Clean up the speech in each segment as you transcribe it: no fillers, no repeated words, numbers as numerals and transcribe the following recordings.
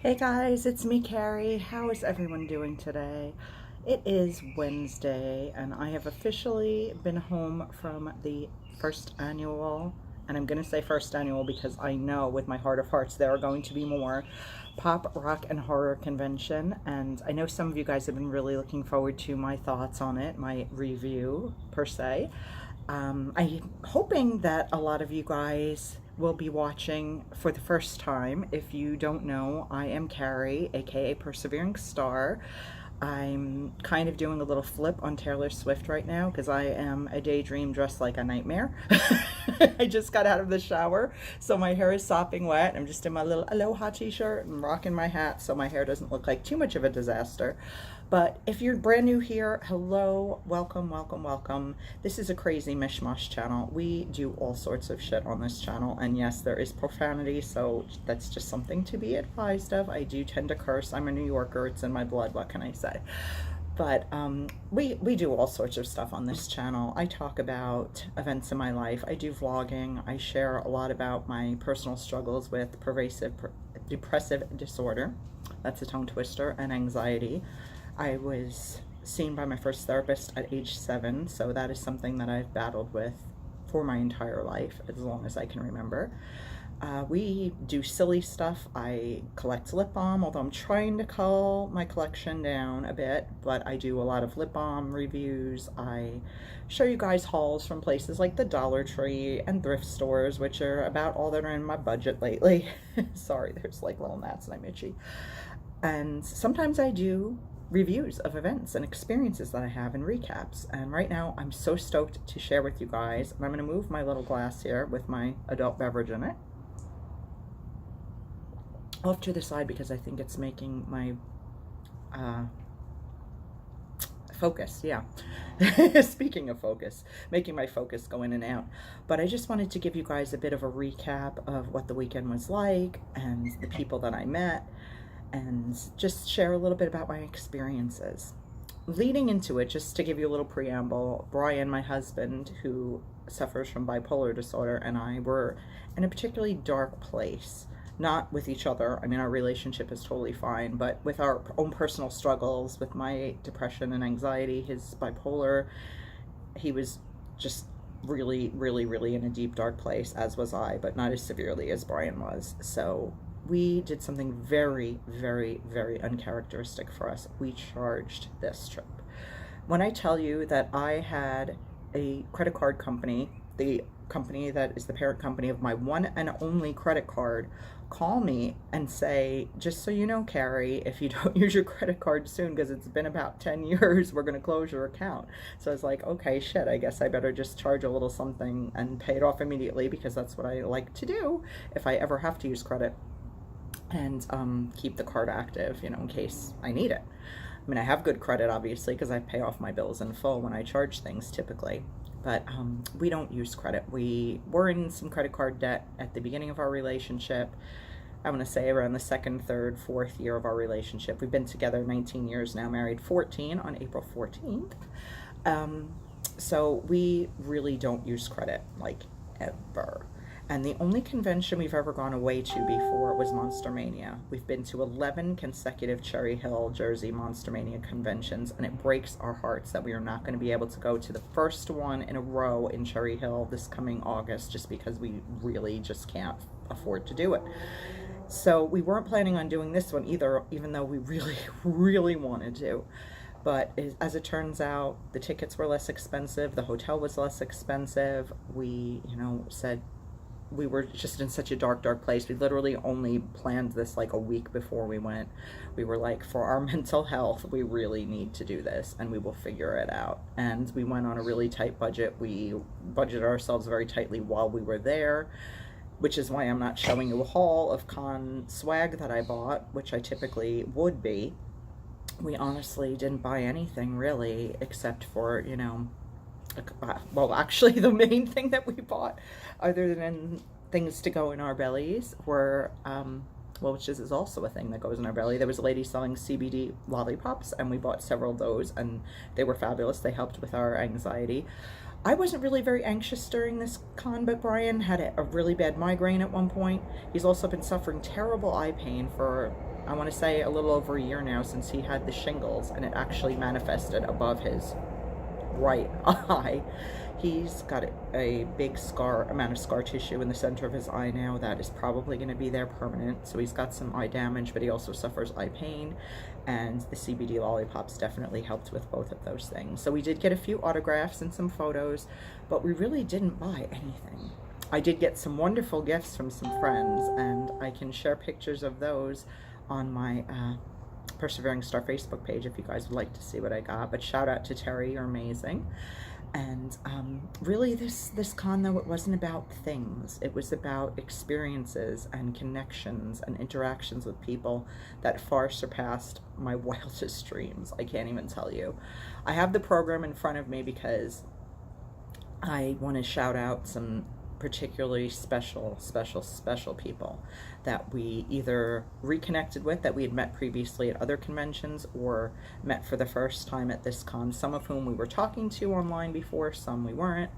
Hey guys, it's me, Carrie. How is everyone doing today? It is Wednesday, and I have officially been home from the first annual, and I'm going to say first annual because I know with my heart of hearts there are going to be more pop, rock, and horror convention, and I know some of you guys have been really looking forward to my thoughts on it, my review per se. I'm hoping that a lot of you guys will be watching for the first time. If you don't know, I am Carrie, aka PerseveringStar. I'm kind of doing a little flip on Taylor Swift right now because I am a daydream dressed like a nightmare. I just got out of the shower, so my hair is sopping wet. I'm just in my little Aloha t-shirt and rocking my hat so my hair doesn't look like too much of a disaster. But if you're brand new here, hello, welcome, welcome, welcome. This is a crazy mishmash channel. We do all sorts of shit on this channel, and yes, there is profanity, so that's just something to be advised of. I do tend to curse. I'm a New Yorker. It's in my blood. What can I say? But we do all sorts of stuff on this channel. I talk about events in my life. I do vlogging. I share a lot about my personal struggles with depressive disorder. That's a tongue twister, and anxiety. I was seen by my first therapist at age 7, so that is something that I've battled with for my entire life, as long as I can remember. We do silly stuff. I collect lip balm, although I'm trying to cull my collection down a bit, but I do a lot of lip balm reviews. I show you guys hauls from places like the Dollar Tree and thrift stores, which are about all that are in my budget lately. Sorry, there's like little gnats and I'm itchy. And sometimes I do reviews of events and experiences that I have and recaps. And right now I'm so stoked to share with you guys. And I'm going to move my little glass here with my adult beverage in it off to the side because I think it's making my focus, yeah. Speaking of focus, making my focus go in and out. But I just wanted to give you guys a bit of a recap of what the weekend was like and the people that I met, and just share a little bit about my experiences. Leading into it, just to give you a little preamble, Brian, my husband, who suffers from bipolar disorder, and I were in a particularly dark place. Not with each other. I mean, our relationship is totally fine, but with our own personal struggles, with my depression and anxiety, his bipolar, he was just really, really, really in a deep, dark place, as was I, but not as severely as Brian was. So we did something very, very, very uncharacteristic for us. We charged this trip. When I tell you that I had a credit card company, the company that is the parent company of my one and only credit card, call me and say, just so you know, Carrie, if you don't use your credit card soon, because it's been about 10 years, we're going to close your account. So I was like, okay, shit, I guess I better just charge a little something and pay it off immediately, because that's what I like to do if I ever have to use credit, and keep the card active, you know, in case I need it. I mean, I have good credit, obviously, because I pay off my bills in full when I charge things typically. But we don't use credit. We were in some credit card debt at the beginning of our relationship. I want to say around the second, third, fourth year of our relationship. We've been together 19 years now, married 14 on April 14th. So we really don't use credit, like, ever. And the only convention we've ever gone away to before was Monster Mania. We've been to 11 consecutive Cherry Hill, Jersey Monster Mania conventions, and it breaks our hearts that we are not going to be able to go to the first one in a row in Cherry Hill this coming August, just because we really just can't afford to do it. So we weren't planning on doing this one either, even though we really, really wanted to. But as it turns out, the tickets were less expensive, the hotel was less expensive. We, said, we were just in such a dark, dark place. We literally only planned this like a week before we went. We were like, for our mental health, we really need to do this, and we will figure it out. And we went on a really tight budget. We budgeted ourselves very tightly while we were there, which is why I'm not showing you a haul of con swag that I bought, which I typically would be. We honestly didn't buy anything really, except for, well, actually the main thing that we bought, other than things to go in our bellies, were, which is also a thing that goes in our belly. There was a lady selling CBD lollipops, and we bought several of those, and they were fabulous. They helped with our anxiety. I wasn't really very anxious during this con, but Brian had a really bad migraine at one point. He's also been suffering terrible eye pain for I want to say a little over a year now since he had the shingles, and it actually manifested above his right eye. He's got a big amount of scar tissue in the center of his eye now that is probably going to be there permanent. So he's got some eye damage, but he also suffers eye pain, and the CBD lollipops definitely helped with both of those things. So we did get a few autographs and some photos, but we really didn't buy anything. I did get some wonderful gifts from some friends, and I can share pictures of those on my PerseveringStar Facebook page if you guys would like to see what I got. But shout out to Terry, you're amazing. And really this con, though, it wasn't about things. It was about experiences and connections and interactions with people that far surpassed my wildest dreams. I can't even tell you. I have the program in front of me because I want to shout out some particularly special people that we either reconnected with, that we had met previously at other conventions, or met for the first time at this con, some of whom we were talking to online before, some we weren't.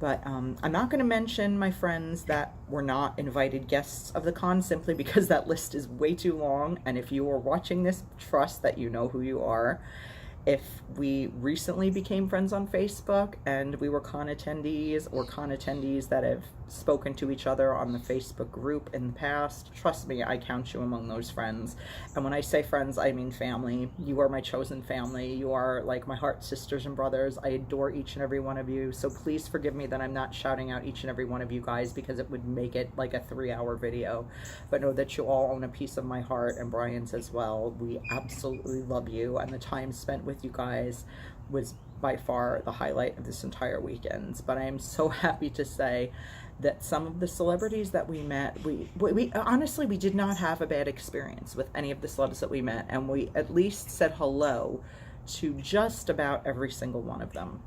But I'm not going to mention my friends that were not invited guests of the con, simply because that list is way too long, and if you are watching this, trust that you know who you are. If we recently became friends on Facebook and we were con attendees, or con attendees that have spoken to each other on the Facebook group in the past, trust me, I count you among those friends. And when I say friends, I mean family. You are my chosen family. You are like my heart sisters and brothers. I adore each and every one of you. So please forgive me that I'm not shouting out each and every one of you guys, because it would make it like a 3-hour video. But know that you all own a piece of my heart, and Brian's as well. We absolutely love you, and the time spent with you guys was by far the highlight of this entire weekend. But I am so happy to say that some of the celebrities that we met, we honestly, we did not have a bad experience with any of the celebs that we met, and we at least said hello to just about every single one of them.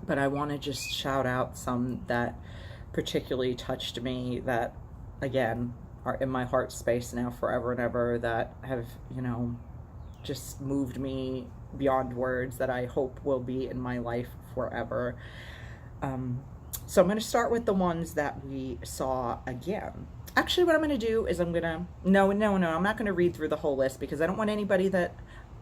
But I want to just shout out some that particularly touched me, that again are in my heart space now forever and ever, that have, you know, just moved me beyond words, that I hope will be in my life forever. So I'm going to start with the ones that we saw again. Actually, what I'm going to do is I'm not going to read through the whole list, because I don't want anybody that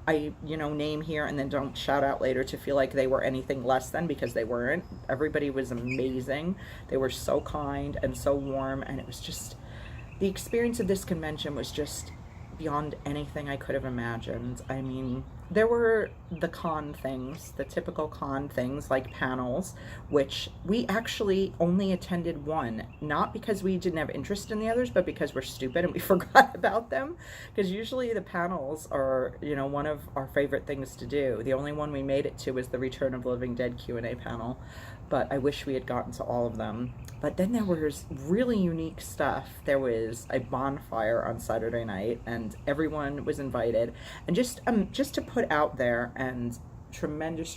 I, name here and then don't shout out later to feel like they were anything less than, because they weren't. Everybody was amazing. They were so kind and so warm, and it was just, the experience of this convention was just beyond anything I could have imagined. I mean, there were the con things, the typical con things like panels, which we actually only attended one, not because we didn't have interest in the others, but because we're stupid and we forgot about them. Because usually the panels are, one of our favorite things to do. The only one we made it to was the Return of the Living Dead Q&A panel, but I wish we had gotten to all of them. But then there was really unique stuff. There was a bonfire on Saturday night, and everyone was invited. And just to put out there, and tremendous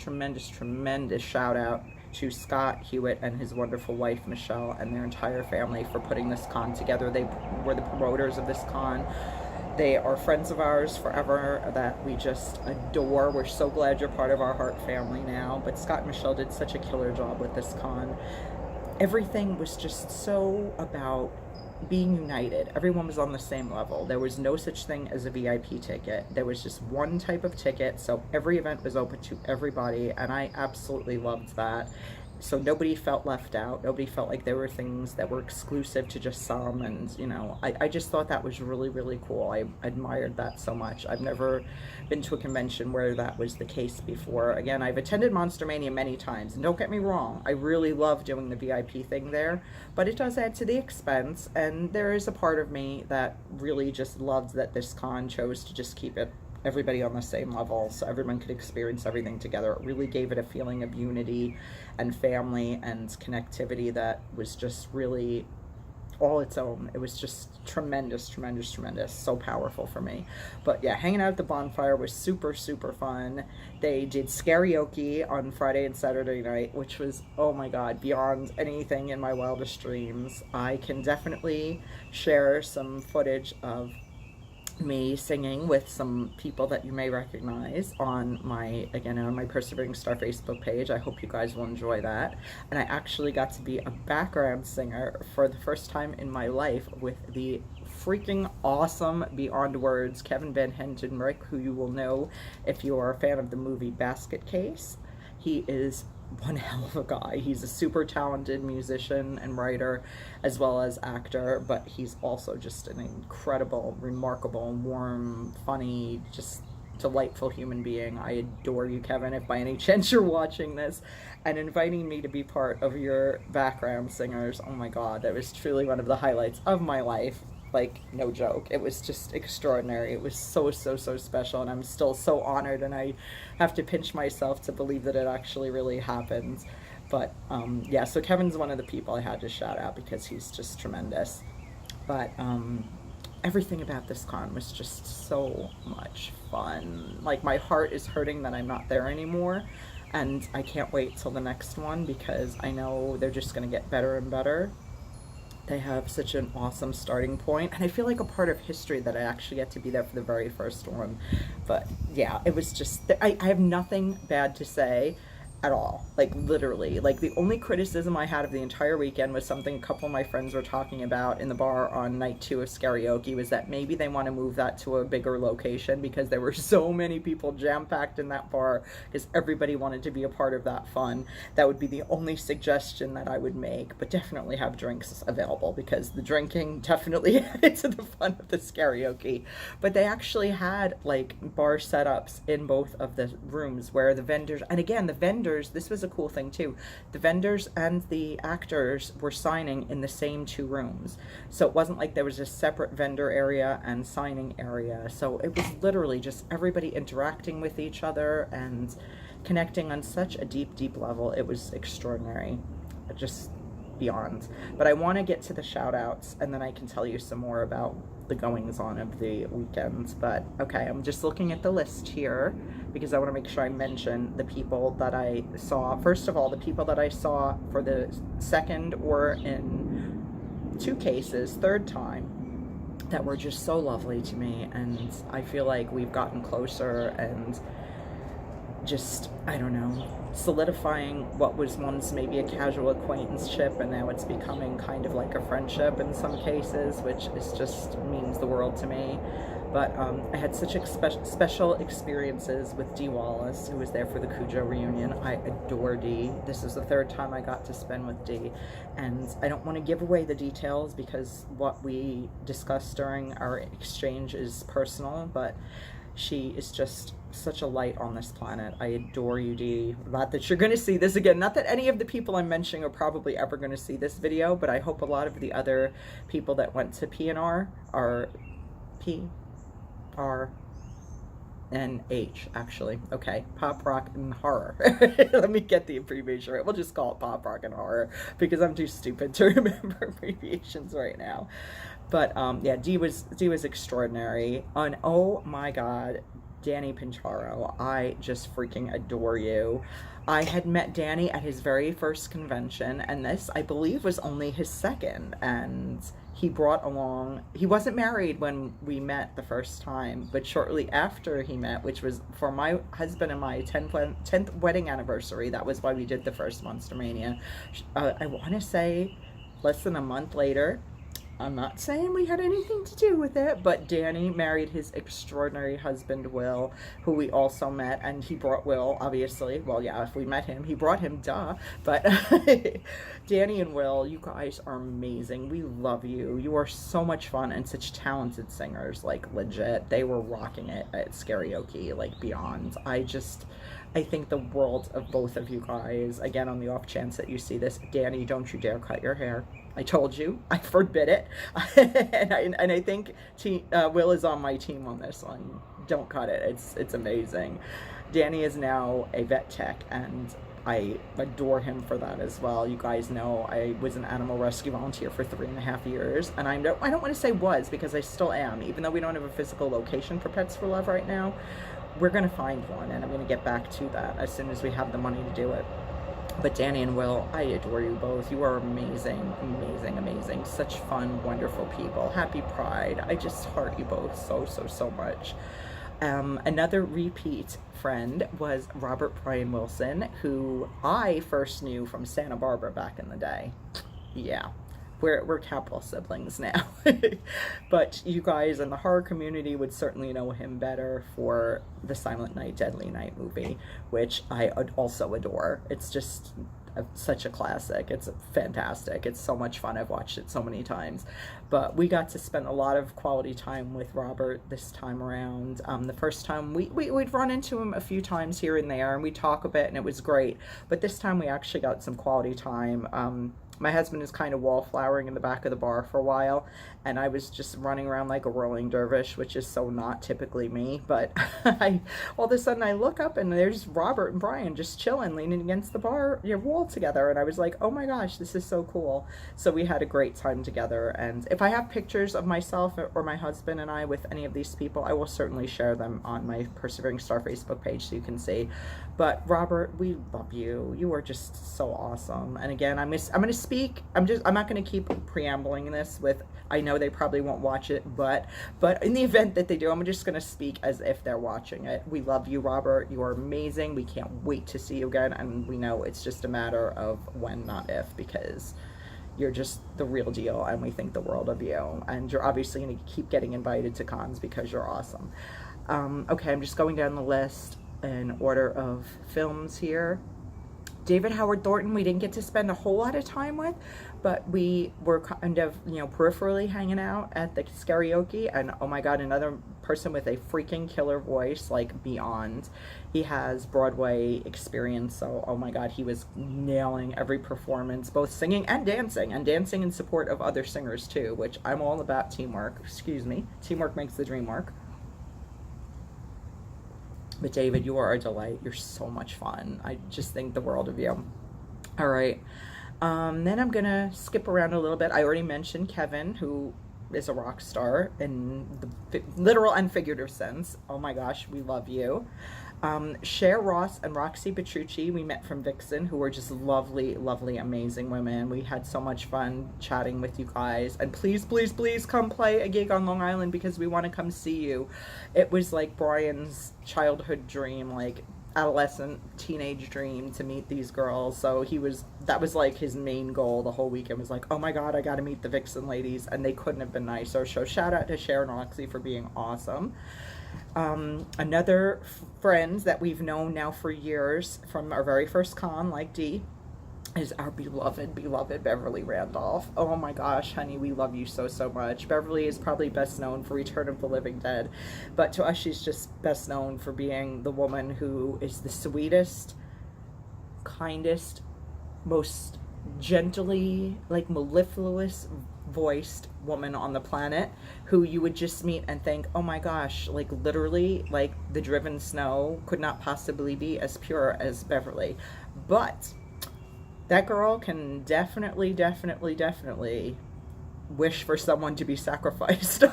shout out to Scott Hewitt and his wonderful wife Michelle and their entire family for putting this con together. They were the promoters of this con. They are friends of ours forever that we just adore. We're so glad you're part of our heart family now. But Scott and Michelle did such a killer job with this con. Everything was just so about being united. Everyone was on the same level. There was no such thing as a VIP ticket. There was just one type of ticket, so every event was open to everybody, and I absolutely loved that. So nobody felt left out. Nobody felt like there were things that were exclusive to just some, and I just thought that was really cool. I admired that so much. I've never been to a convention where that was the case before. Again, I've attended Monster Mania many times, and don't get me wrong, I really love doing the VIP thing there, but it does add to the expense, and there is a part of me that really just loved that this con chose to just keep everybody on the same level, so everyone could experience everything together. It really gave it a feeling of unity and family and connectivity that was just really all its own. It was just tremendous, so powerful for me. But yeah, hanging out at the bonfire was super fun. They did karaoke on Friday and Saturday night, which was, oh my god, beyond anything in my wildest dreams. I can definitely share some footage of me singing with some people that you may recognize on my PerseveringStar Facebook page. I hope you guys will enjoy that. And I actually got to be a background singer for the first time in my life with the freaking awesome beyond words. Kevin Van Hendenryck, who you will know if you are a fan of the movie Basket Case. He is one hell of a guy. He's a super talented musician and writer as well as actor, but he's also just an incredible, remarkable, warm, funny, just delightful human being. I adore you, Kevin, if by any chance you're watching this, and inviting me to be part of your background singers. Oh my God, that was truly one of the highlights of my life. Like, no joke. It was just extraordinary. It was so, so, so special, and I'm still so honored, and I have to pinch myself to believe that it actually really happened. But, yeah, so Kevin's one of the people I had to shout out because he's just tremendous. But, everything about this con was just so much fun. Like, my heart is hurting that I'm not there anymore, and I can't wait till the next one because I know they're just going to get better and better. They have such an awesome starting point, and I feel like a part of history that I actually get to be there for the very first one. But yeah, it was just, I have nothing bad to say at all. Like, literally, like, the only criticism I had of the entire weekend was something a couple of my friends were talking about in the bar on night 2 of karaoke, was that maybe they want to move that to a bigger location because there were so many people jam-packed in that bar because everybody wanted to be a part of that fun. That would be the only suggestion that I would make, but definitely have drinks available because the drinking definitely added to the fun of this karaoke. But they actually had like bar setups in both of the rooms where the vendors, and again, the vendors, this was a cool thing too, the vendors and the actors were signing in the same 2 rooms. So it wasn't like there was a separate vendor area and signing area. So it was literally just everybody interacting with each other and connecting on such a deep, deep level. It was extraordinary, just beyond. But I want to get to the shout outs and then I can tell you some more about the goings on of the weekends. But okay, I'm just looking at the list here because I want to make sure I mention the people that I saw. First of all, the people that I saw for the second, or in 2 cases, third time, that were just so lovely to me, and I feel like we've gotten closer and just, I don't know, solidifying what was once maybe a casual acquaintanceship, and now it's becoming kind of like a friendship in some cases, which is just means the world to me. But I had such special experiences with Dee Wallace, who was there for the Cujo reunion. I adore Dee. This is the 3rd time I got to spend with Dee, and I don't want to give away the details because what we discussed during our exchange is personal, but she is just such a light on this planet. I adore you, Dee. Not that you're going to see this again. Not that any of the people I'm mentioning are probably ever going to see this video, but I hope a lot of the other people that went to P&R are P-R-N-H, actually. Okay, Pop, Rock, and Horror. Let me get the abbreviation right. We'll just call it Pop, Rock, and Horror because I'm too stupid to remember abbreviations right now. But yeah, Dee was extraordinary. And oh my God, Danny Pincharo, I just freaking adore you. I had met Danny at his very first convention, and this, I believe, was only his second, and he brought along, he wasn't married when we met the first time, but shortly after he met, which was for my husband and my 10th wedding anniversary, that was why we did the first Monster Mania. I want to say less than a month later, I'm not saying we had anything to do with it, but Danny married his extraordinary husband, Will, who we also met, and he brought Will, obviously. Well, yeah, if we met him, he brought him, duh. But Danny and Will, you guys are amazing. We love you. You are so much fun and such talented singers, like, legit. They were rocking it at karaoke, like, beyond. I think the world of both of you guys. Again, on the off chance that you see this, Danny, don't you dare cut your hair. I told you, I forbid it. and I think Will is on my team on this one. Don't cut it. It's amazing. Danny is now a vet tech, and I adore him for that as well. You guys know I was an animal rescue volunteer for 3.5 years, and I don't want to say was because I still am, even though we don't have a physical location for Pets for Love right now. We're going to find one, and I'm going to get back to that as soon as we have the money to do it. But Danny and Will, I adore you both. You are amazing, amazing, amazing. Such fun, wonderful people. Happy Pride. I just heart you both so, so, so much. Another repeat friend was Robert Brian Wilson, who I first knew from Santa Barbara back in the day. Yeah. we're capital siblings now. But you guys in the horror community would certainly know him better for the Silent Night, Deadly Night movie, which I also adore. It's just such a classic. It's fantastic. It's so much fun. I've watched it so many times. But we got to spend a lot of quality time with Robert this time around. The first time we'd run into him a few times here and there, and we'd talk a bit, and it was great. But this time we actually got some quality time. My husband is kind of wallflowering in the back of the bar for a while, and I was just running around like a whirling dervish, which is so not typically me. But all of a sudden I look up and there's Robert and Brian just chilling, leaning against the bar wall together, and I was like, oh my gosh, this is so cool. So we had a great time together, and if I have pictures of myself or my husband and I with any of these people, I will certainly share them on my Persevering Star Facebook page so you can see. But Robert, we love you. You are just so awesome. And again, I'm going to speak. I'm not going to keep preambling this with, I know they probably won't watch it, but in the event that they do, I'm just going to speak as if they're watching it. We love you, Robert. You are amazing. We can't wait to see you again. And we know it's just a matter of when, not if, because you're just the real deal, and we think the world of you. And you're obviously going to keep getting invited to cons because you're awesome. Okay, I'm just going down the list in order of films here. David Howard Thornton, we didn't get to spend a whole lot of time with, but we were kind of, peripherally hanging out at the karaoke, and oh my God, another person with a freaking killer voice, like beyond. He has Broadway experience, so oh my God, he was nailing every performance, both singing and dancing in support of other singers too, which I'm all about teamwork. Excuse me. Teamwork makes the dream work. But David, you are a delight. You're so much fun. I just think the world of you. All right. Then I'm going to skip around a little bit. I already mentioned Kevin, who is a rock star in the literal and figurative sense. Oh my gosh, we love you. Cher Ross and Roxy Petrucci, we met from Vixen, who were just lovely, lovely, amazing women. We had so much fun chatting with you guys. And please, please, please come play a gig on Long Island because we want to come see you. It was like Brian's childhood dream, like adolescent, teenage dream to meet these girls. So that was like his main goal the whole weekend, was like, oh my God, I got to meet the Vixen ladies. And they couldn't have been nicer. So shout out to Cher and Roxy for being awesome. Another friends that we've known now for years from our very first con, like Dee, is our beloved Beverly Randolph. Oh my gosh, honey, we love you so, so much. Beverly is probably best known for Return of the Living Dead, but to us, she's just best known for being the woman who is the sweetest, kindest, most gently, like, mellifluous voiced woman on the planet, who you would just meet and think, oh my gosh, like literally, like the driven snow could not possibly be as pure as Beverly. But that girl can definitely wish for someone to be sacrificed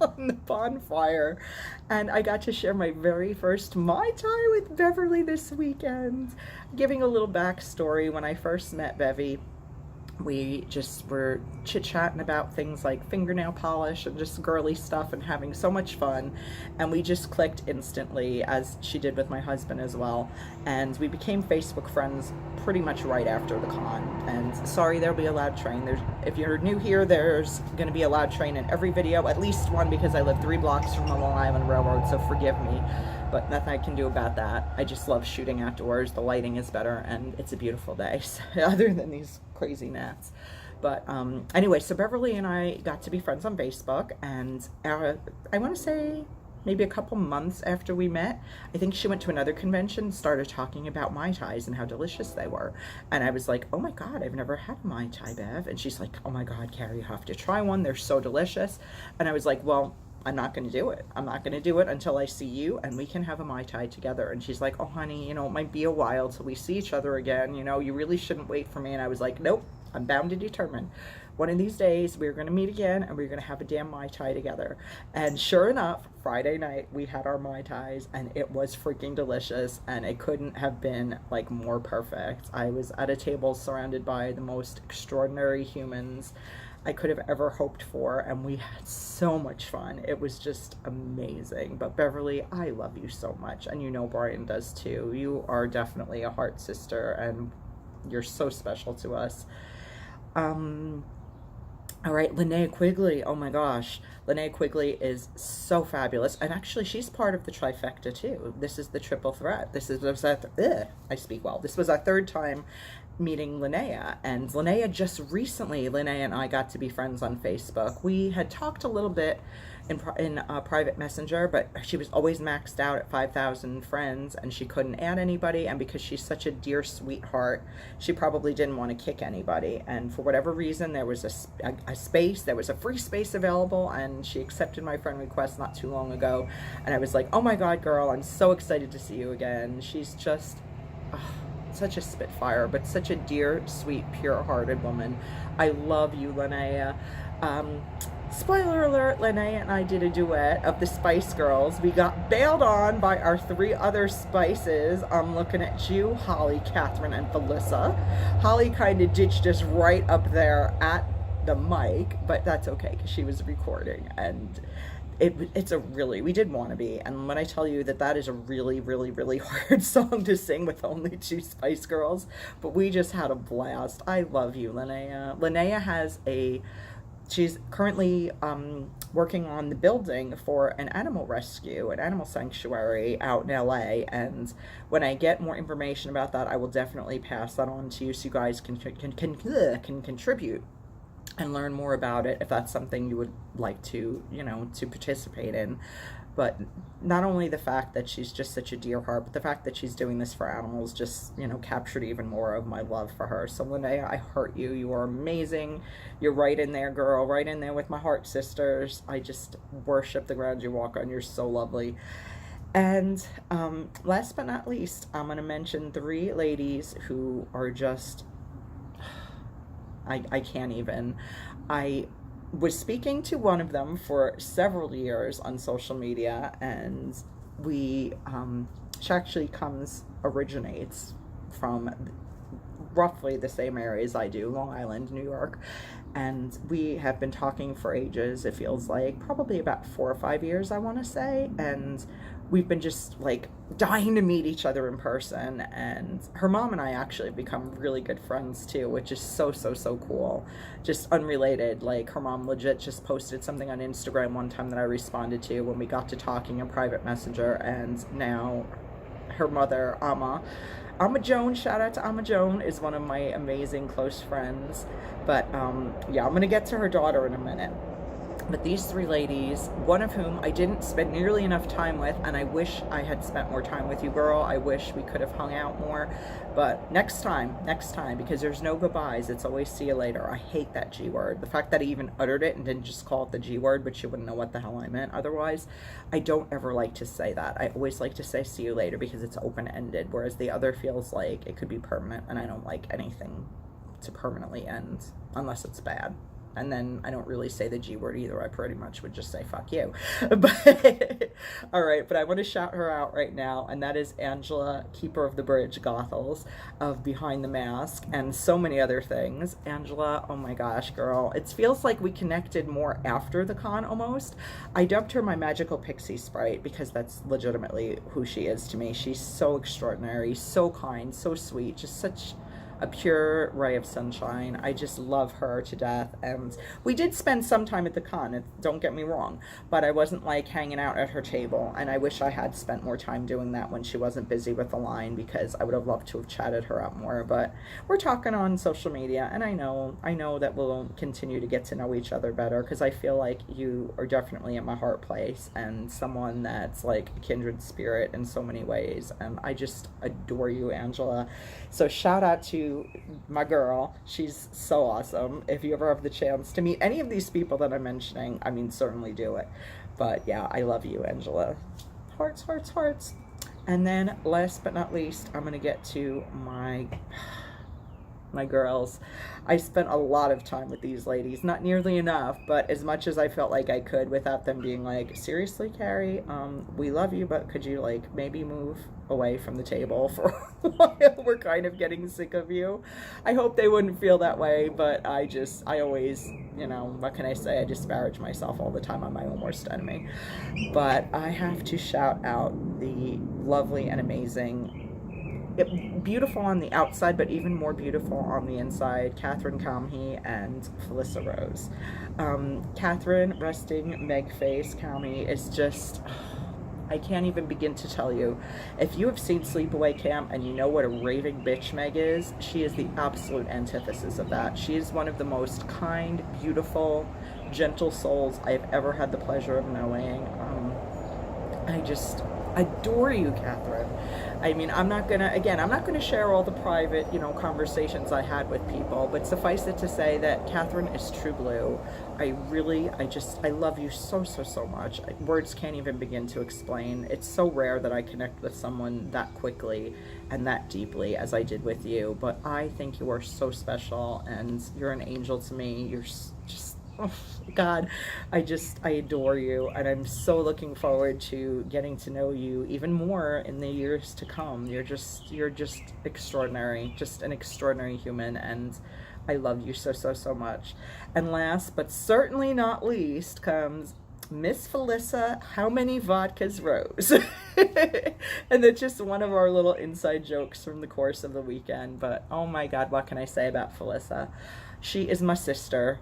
on the bonfire. And I got to share my very first Mai Tai with Beverly this weekend. Giving a little backstory, when I first met Bevy, we just were chit-chatting about things like fingernail polish and just girly stuff and having so much fun, and we just clicked instantly, as she did with my husband as well, and we became Facebook friends pretty much right after the con. And sorry, there'll be a loud train. If you're new here, there's going to be a loud train in every video, at least one, because I live 3 blocks from the Long Island Railroad, so forgive me, but nothing I can do about that. I just love shooting outdoors. The lighting is better, and it's a beautiful day, so, other than these crazy gnats. But anyway, so Beverly and I got to be friends on Facebook, and I want to say maybe a couple months after we met, I think she went to another convention, started talking about Mai Tais and how delicious they were. And I was like, oh my God, I've never had a Mai Tai, Bev. And she's like, oh my God, Carrie, you have to try one. They're so delicious. And I was like, well, I'm not going to do it. I'm not going to do it until I see you and we can have a Mai Tai together. And she's like, oh honey, it might be a while till we see each other again. You really shouldn't wait for me. And I was like, nope, I'm bound and determined. One of these days we're going to meet again and we're going to have a damn Mai Tai together. And sure enough, Friday night we had our Mai Tais and it was freaking delicious, and it couldn't have been like more perfect. I was at a table surrounded by the most extraordinary humans I could have ever hoped for, and we had so much fun. It was just amazing. But Beverly, I love you so much, and Brian does too. You are definitely a heart sister, and you're so special to us. All right, Linnea Quigley. Oh my gosh. Linnea Quigley is so fabulous. And actually, she's part of the trifecta too. This is the triple threat. I speak well. This was our third time meeting Linnea. And Linnea just recently, Linnea and I got to be friends on Facebook. We had talked a little bit in private messenger, but she was always maxed out at 5,000 friends and she couldn't add anybody. And because she's such a dear sweetheart, she probably didn't want to kick anybody. And for whatever reason, there was a space, there was a free space available, and she accepted my friend request not too long ago. And I was like, oh my God, girl, I'm so excited to see you again. She's just such a spitfire, but such a dear, sweet, pure-hearted woman. I love you, Linnea. Spoiler alert, Linnea and I did a duet of the Spice Girls. We got bailed on by our 3 other Spices. I'm looking at you, Holly, Catherine, and Felicia. Holly kind of ditched us right up there at the mic, but that's okay because she was recording, and it's a really, we did want to be, and when I tell you that is a really, really, really hard song to sing with only 2 Spice Girls, but we just had a blast. I love you, Linnea. Linnea she's currently working on the building for an animal rescue, an animal sanctuary out in LA. And when I get more information about that, I will definitely pass that on to you so you guys can contribute and learn more about it if that's something you would like to, to participate in. But not only the fact that she's just such a dear heart, but the fact that she's doing this for animals just, captured even more of my love for her. So Linnea, I heart you. You are amazing. You're right in there, girl, right in there with my heart sisters. I just worship the ground you walk on. You're so lovely. And last but not least, I'm going to mention 3 ladies who are just, I can't even. I was speaking to one of them for several years on social media, and she actually originates from roughly the same area as I do, Long Island, New York, and we have been talking for ages. It feels like probably about 4 or 5 years, I want to say, and we've been just like dying to meet each other in person. And her mom and I actually have become really good friends too, which is so cool. Just unrelated, like her mom legit just posted something on Instagram one time that I responded to when we got to talking in private messenger, and now her mother, Amma Joan, shout out to Amma Joan, is one of my amazing close friends. But yeah, I'm gonna get to her daughter in a minute. But these 3 ladies, one of whom I didn't spend nearly enough time with, and I wish I had spent more time with you, girl. I wish we could have hung out more. But next time, because there's no goodbyes. It's always see you later. I hate that G word. The fact that I even uttered it and didn't just call it the G word, but you wouldn't know what the hell I meant otherwise. I don't ever like to say that. I always like to say see you later because it's open-ended, whereas the other feels like it could be permanent, and I don't like anything to permanently end unless it's bad. And then I don't really say the G word either. I pretty much would just say fuck you. But all right, but I want to shout her out right now, and that is Angela, Keeper of the Bridge Gothels of Behind the Mask and so many other things. Angela, oh my gosh, girl. It feels like we connected more after the con almost. I dubbed her my magical pixie sprite because that's legitimately who she is to me. She's so extraordinary, so kind, so sweet, just such a pure ray of sunshine. I just love her to death. And we did spend some time at the con, don't get me wrong, but I wasn't like hanging out at her table, and I wish I had spent more time doing that when she wasn't busy with the line, because I would have loved to have chatted her up more. But we're talking on social media, and I know that we'll continue to get to know each other better, because I feel like you are definitely in my heart place and someone that's like a kindred spirit in so many ways, and I just adore you, Angela. So shout out to my girl. She's so awesome. If you ever have the chance to meet any of these people that I'm mentioning, I mean, certainly do it. But yeah, I love you, Angela. Hearts, hearts, hearts. And then last but not least, I'm going to get to my girls. I spent a lot of time with these ladies, not nearly enough, but as much as I felt like I could without them being like, seriously, Carrie, we love you, but could you like maybe move away from the table for a while? We're kind of getting sick of you. I hope they wouldn't feel that way, but I always, what can I say? I disparage myself all the time. I'm my own worst enemy. But I have to shout out the lovely and amazing beautiful on the outside, but even more beautiful on the inside, Catherine Calmy and Felicia Rose. Catherine resting Meg face Calmy is just, I can't even begin to tell you. If you have seen Sleepaway Camp and you know what a raving bitch Meg is, she is the absolute antithesis of that. She is one of the most kind, beautiful, gentle souls I've ever had the pleasure of knowing. I just adore you, Catherine. I mean, I'm not gonna share all the private, conversations I had with people, but suffice it to say that Catherine is true blue. I love you so, so, so much. Words can't even begin to explain. It's so rare that I connect with someone that quickly and that deeply as I did with you, but I think you are so special, and you're an angel to me. You're just, oh God, I adore you, and I'm so looking forward to getting to know you even more in the years to come. You're just extraordinary, just an extraordinary human, and I love you so, so, so much. And last but certainly not least comes Miss Felicia, how many vodkas Rose? And that's just one of our little inside jokes from the course of the weekend. But oh my God, what can I say about Felicia? She is my sister.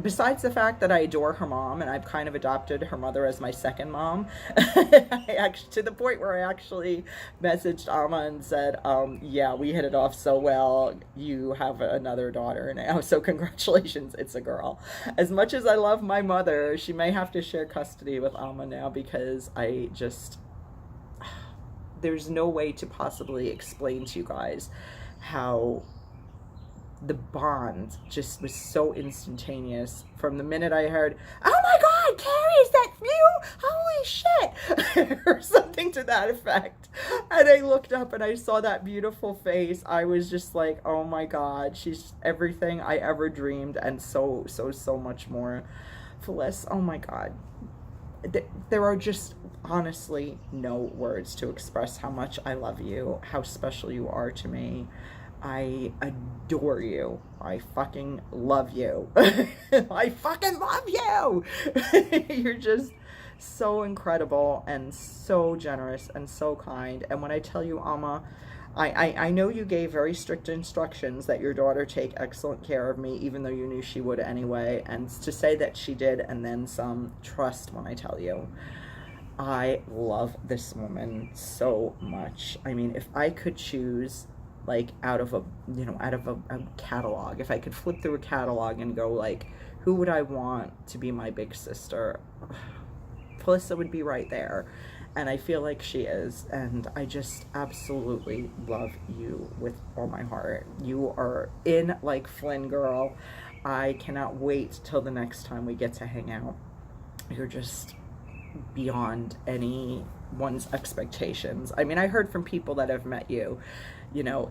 Besides the fact that I adore her mom, and I've kind of adopted her mother as my second mom, to the point where I actually messaged Alma and said, yeah, we hit it off so well. You have another daughter now, so congratulations, it's a girl. As much as I love my mother, she may have to share custody with Alma now, because there's no way to possibly explain to you guys how the bond just was so instantaneous from the minute I heard, oh my God, Carrie, is that you? Holy shit, or something to that effect. And I looked up and I saw that beautiful face. I was just like, oh my God, she's everything I ever dreamed, and so, so, so much more. Felicia, oh my God. There are just honestly no words to express how much I love you, how special you are to me. I adore you. I fucking love you. I fucking love you. You're just so incredible and so generous and so kind. And when I tell you, Alma, I know you gave very strict instructions that your daughter take excellent care of me, even though you knew she would anyway. And to say that she did and then some, trust when I tell you. I love this woman so much. I mean, if I could choose, like, out of a catalog, if I could flip through a catalog and go, like, who would I want to be my big sister? Felicia would be right there, and I feel like she is, and I just absolutely love you with all my heart. You are in like Flynn, girl. I cannot wait till the next time we get to hang out. You're just beyond anyone's expectations. I mean, I heard from people that have met you,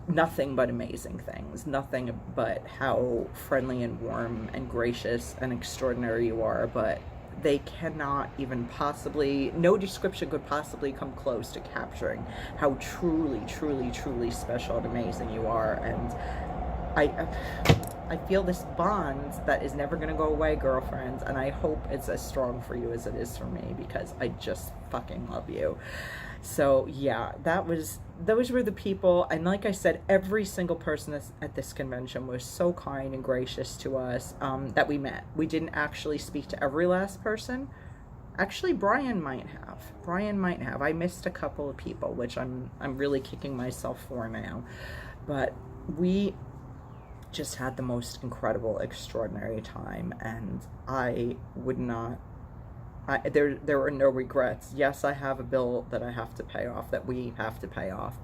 nothing but amazing things, nothing but how friendly and warm and gracious and extraordinary you are, but they cannot even possibly, no description could possibly come close to capturing how truly, truly, truly special and amazing you are. And I feel this bond that is never going to go away, girlfriends, and I hope it's as strong for you as it is for me, because I just fucking love you. So yeah, those were the people, and like I said, every single person at this convention was so kind and gracious to us, that we met. We didn't actually speak to every last person. Actually, Brian might have. I missed a couple of people, which I'm really kicking myself for now. But we just had the most incredible, extraordinary time, and I would not, there are no regrets. Yes, I have a bill that I have to pay off, that we have to pay off,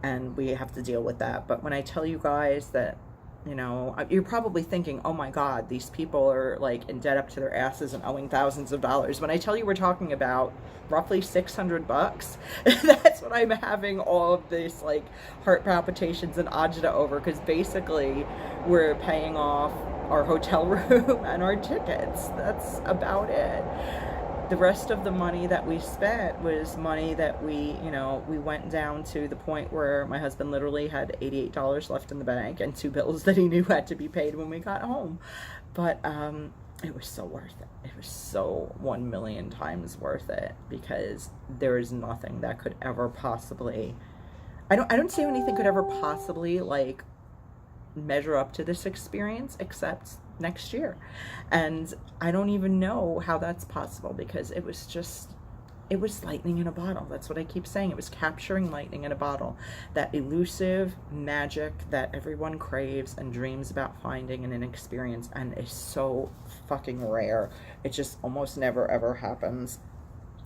and we have to deal with that. But when I tell you guys that, you're probably thinking, oh my God, these people are like in debt up to their asses and owing thousands of dollars. When I tell you we're talking about roughly $600, that's what I'm having all of this like heart palpitations and agita over, because basically we're paying off our hotel room and our tickets. That's about it. The rest of the money that we spent was money that we went down to the point where my husband literally had $88 left in the bank and 2 bills that he knew had to be paid when we got home. But it was so worth it. It was so 1 million times worth it, because there is nothing that could ever possibly I don't see how anything could ever possibly like measure up to this experience except next year. And I don't even know how that's possible, because it was lightning in a bottle. That's what I keep saying. It was capturing lightning in a bottle. That elusive magic that everyone craves and dreams about finding in an experience, and is so fucking rare. It just almost never ever happens.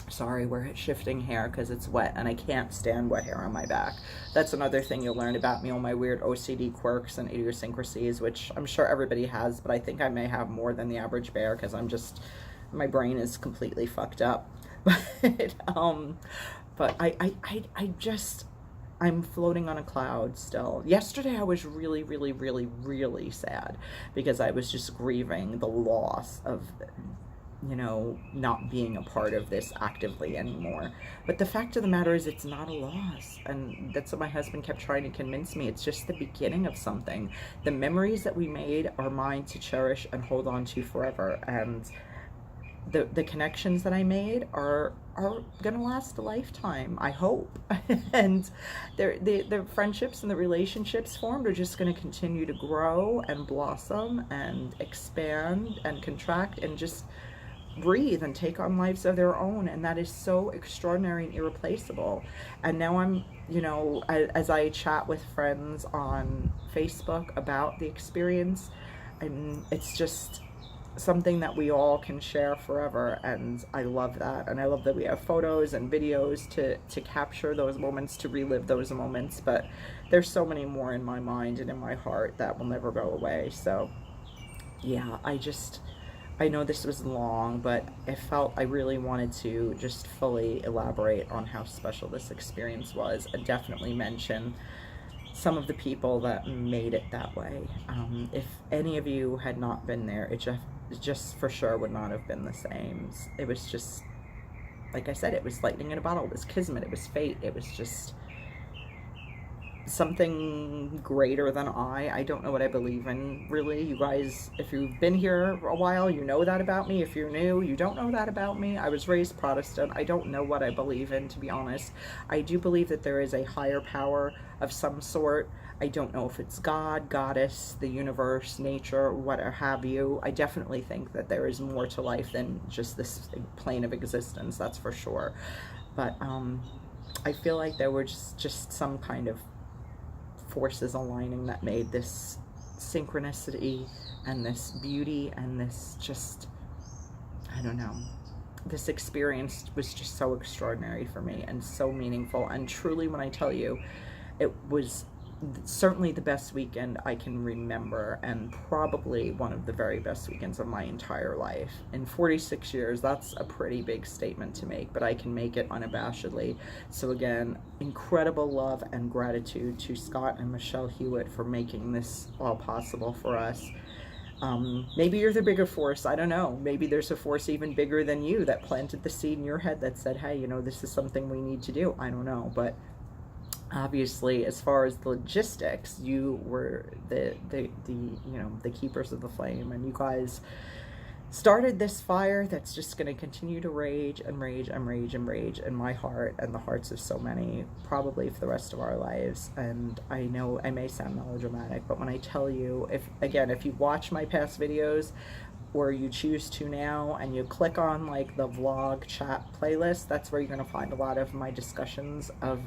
Sorry, we're shifting hair because it's wet and I can't stand wet hair on my back. That's another thing you'll learn about me, all my weird OCD quirks and idiosyncrasies, which I'm sure everybody has, but I think I may have more than the average bear because my brain is completely fucked up. But I'm floating on a cloud still. Yesterday I was really, really, really, really sad because I was just grieving the loss of, not being a part of this actively anymore. But the fact of the matter is, it's not a loss. And that's what my husband kept trying to convince me. It's just the beginning of something. The memories that we made are mine to cherish and hold on to forever. And the connections that I made are gonna last a lifetime, I hope. And the friendships and the relationships formed are just gonna continue to grow and blossom and expand and contract and just breathe and take on lives of their own. And that is so extraordinary and irreplaceable. And now I'm, as I chat with friends on Facebook about the experience, it's just something that we all can share forever. And I love that. And I love that we have photos and videos to capture those moments, to relive those moments. But there's so many more in my mind and in my heart that will never go away. So yeah, I know this was long, but I really wanted to just fully elaborate on how special this experience was, and definitely mention some of the people that made it that way. If any of you had not been there, it just for sure would not have been the same. It was just, like I said, it was lightning in a bottle. It was kismet. It was fate. It was just something greater than I don't know what I believe in, really. You guys, if you've been here a while, you know that about me. If you're new, you don't know that about me. I was raised Protestant. I don't know what I believe in, to be honest. I do believe that there is a higher power of some sort. I don't know if it's God, goddess, the universe, nature, whatever have you. I definitely think that there is more to life than just this plane of existence, that's for sure. But I feel like there were just some kind of forces aligning that made this synchronicity and this beauty and this just, I don't know, this experience was just so extraordinary for me and so meaningful. And truly, when I tell you, it was certainly the best weekend I can remember, and probably one of the very best weekends of my entire life. In 46 years, that's a pretty big statement to make, but I can make it unabashedly. So again, incredible love and gratitude to Scott and Michelle Hewitt for making this all possible for us. Maybe you're the bigger force, I don't know. Maybe there's a force even bigger than you that planted the seed in your head that said, hey, this is something we need to do. I don't know, but obviously, as far as the logistics, you were the keepers of the flame, and you guys started this fire that's just going to continue to rage and rage and rage and rage in my heart and the hearts of so many, probably for the rest of our lives. And I know I may sound melodramatic, but when I tell you, if you watch my past videos, or you choose to now, and you click on like the vlog chat playlist, that's where you're going to find a lot of my discussions of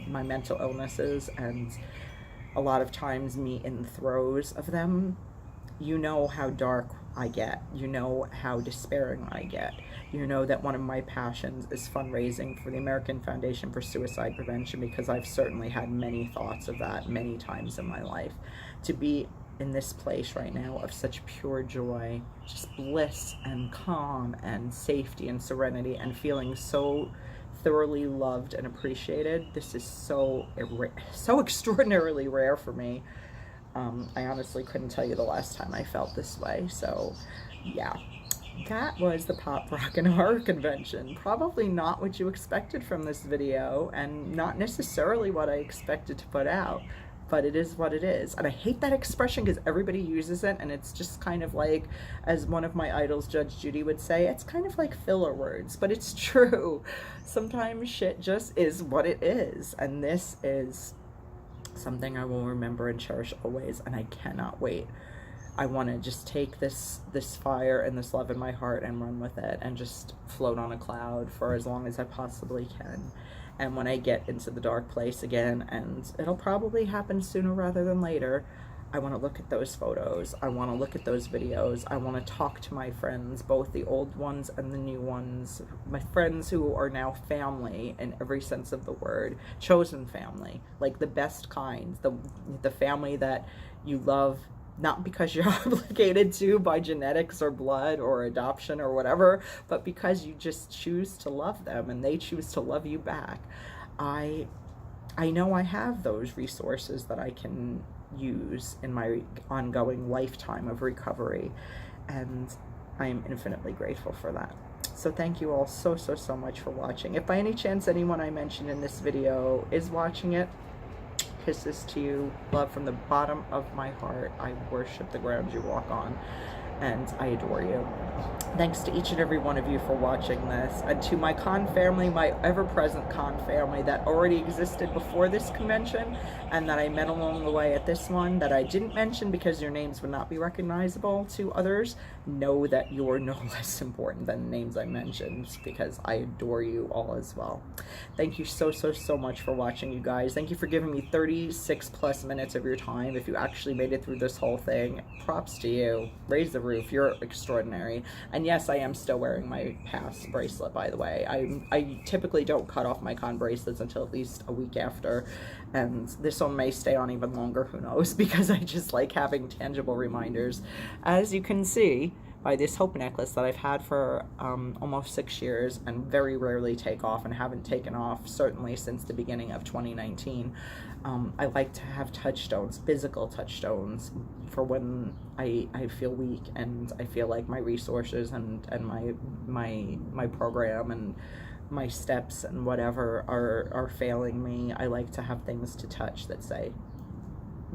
my mental illnesses, and a lot of times me in the throes of them. You know how dark I get. You know how despairing I get. You know that one of my passions is fundraising for the American Foundation for Suicide Prevention, because I've certainly had many thoughts of that many times in my life. To be in this place right now of such pure joy, just bliss and calm and safety and serenity, and feeling so thoroughly loved and appreciated. This is so extraordinarily rare for me. I honestly couldn't tell you the last time I felt this way. So yeah, that was the Pop, Rock, and Horror Convention. Probably not what you expected from this video, and not necessarily what I expected to put out, but it is what it is. And I hate that expression because everybody uses it, and it's just kind of like, as one of my idols, Judge Judy, would say, it's kind of like filler words, but it's true. Sometimes shit just is what it is, and this is something I will remember and cherish always, and I cannot wait. I want to just take this fire and this love in my heart and run with it and just float on a cloud for as long as I possibly can. And when I get into the dark place again, and it'll probably happen sooner rather than later, I want to look at those photos. I want to look at those videos. I want to talk to my friends, both the old ones and the new ones. My friends who are now family in every sense of the word, chosen family, like the best kind, the family that you love, not because you're obligated to by genetics or blood or adoption or whatever, but because you just choose to love them and they choose to love you back. I know I have those resources that I can use in my ongoing lifetime of recovery, and I am infinitely grateful for that. So thank you all so much for watching. If by any chance anyone I mentioned in this video is watching it, kisses to you, love from the bottom of my heart. I worship the ground you walk on, and I adore you. Thanks to each and every one of you for watching this, and to my con family, my ever-present con family that already existed before this convention and that I met along the way at this one that I didn't mention because your names would not be recognizable to others. Know that you're no less important than the names I mentioned, because I adore you all as well. Thank you so much for watching, you guys. Thank you for giving me 36 plus minutes of your time. If you actually made it through this whole thing, props to you. Raise the roof. You're extraordinary. And yes, I am still wearing my pass bracelet, by the way. I typically don't cut off my con bracelets until at least a week after, and this one may stay on even longer, who knows, because I just like having tangible reminders. As you can see by this hope necklace that I've had for almost 6 years and very rarely take off, and haven't taken off certainly since the beginning of 2019. I like to have touchstones, physical touchstones, for when I feel weak and I feel like my resources and my program and my steps and whatever are failing me. I like to have things to touch that say,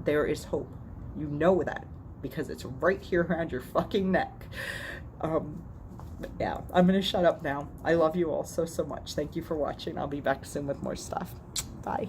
there is hope. You know that, because it's right here around your fucking neck. Yeah, I'm gonna shut up now. I love you all so much. Thank you for watching. I'll be back soon with more stuff. Bye.